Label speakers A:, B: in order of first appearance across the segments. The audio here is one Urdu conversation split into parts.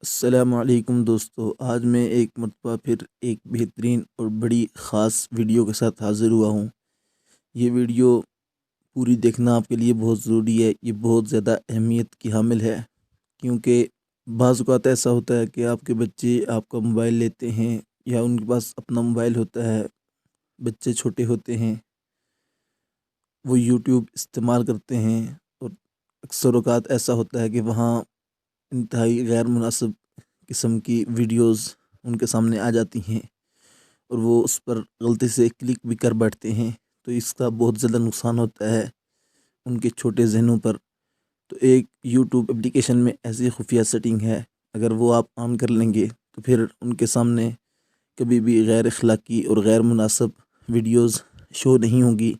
A: السلام علیکم دوستو، آج میں ایک مرتبہ پھر ایک بہترین اور بڑی خاص ویڈیو کے ساتھ حاضر ہوا ہوں۔ یہ ویڈیو پوری دیکھنا آپ کے لیے بہت ضروری ہے۔ یہ بہت زیادہ اہمیت کی حامل ہے، کیونکہ بعض اوقات ایسا ہوتا ہے کہ آپ کے بچے آپ کا موبائل لیتے ہیں یا ان کے پاس اپنا موبائل ہوتا ہے، بچے چھوٹے ہوتے ہیں، وہ یوٹیوب استعمال کرتے ہیں، اور اکثر اوقات ایسا ہوتا ہے کہ وہاں انتہائی غیر مناسب قسم کی ویڈیوز ان کے سامنے آ جاتی ہیں اور وہ اس پر غلطی سے کلک بھی کر بیٹھتے ہیں، تو اس کا بہت زیادہ نقصان ہوتا ہے ان کے چھوٹے ذہنوں پر۔ تو ایک یوٹیوب اپلیکیشن میں ایسی خفیہ سیٹنگ ہے، اگر وہ آپ آن کر لیں گے تو پھر ان کے سامنے کبھی بھی غیر اخلاقی اور غیر مناسب ویڈیوز شو نہیں ہوں گی۔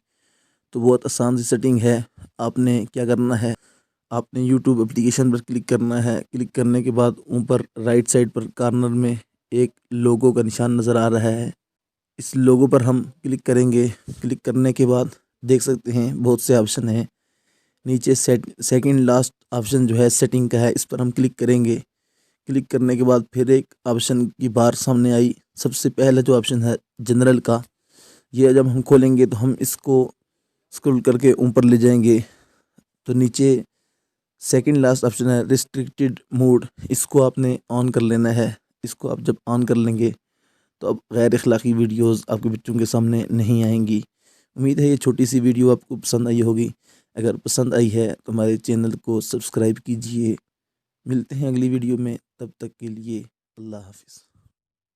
A: تو بہت آسان سی سیٹنگ ہے۔ آپ نے کیا کرنا ہے، آپ نے یوٹیوب اپلیکیشن پر کلک کرنا ہے۔ کلک کرنے کے بعد اوپر رائٹ سائڈ پر کارنر میں ایک لوگو کا نشان نظر آ رہا ہے، اس لوگو پر ہم کلک کریں گے۔ کلک کرنے کے بعد دیکھ سکتے ہیں بہت سے آپشن ہیں، نیچے سیکنڈ لاسٹ آپشن جو ہے سیٹنگ کا ہے، اس پر ہم کلک کریں گے۔ کلک کرنے کے بعد پھر ایک آپشن کی بار سامنے آئی، سب سے پہلا جو آپشن ہے جنرل کا، یہ جب ہم کھولیں گے تو ہم اس کو اسکرول کر کے اوپر لے جائیں گے تو نیچے سیکنڈ لاسٹ آپشن ہے ریسٹرکٹیڈ موڈ، اس کو آپ نے آن کر لینا ہے۔ اس کو آپ جب آن کر لیں گے تو اب غیر اخلاقی ویڈیوز آپ کے بچوں کے سامنے نہیں آئیں گی۔ امید ہے یہ چھوٹی سی ویڈیو آپ کو پسند آئی ہوگی۔ اگر پسند آئی ہے تو ہمارے چینل کو سبسکرائب کیجئے۔ ملتے ہیں اگلی ویڈیو میں، تب تک کے لیے اللہ حافظ۔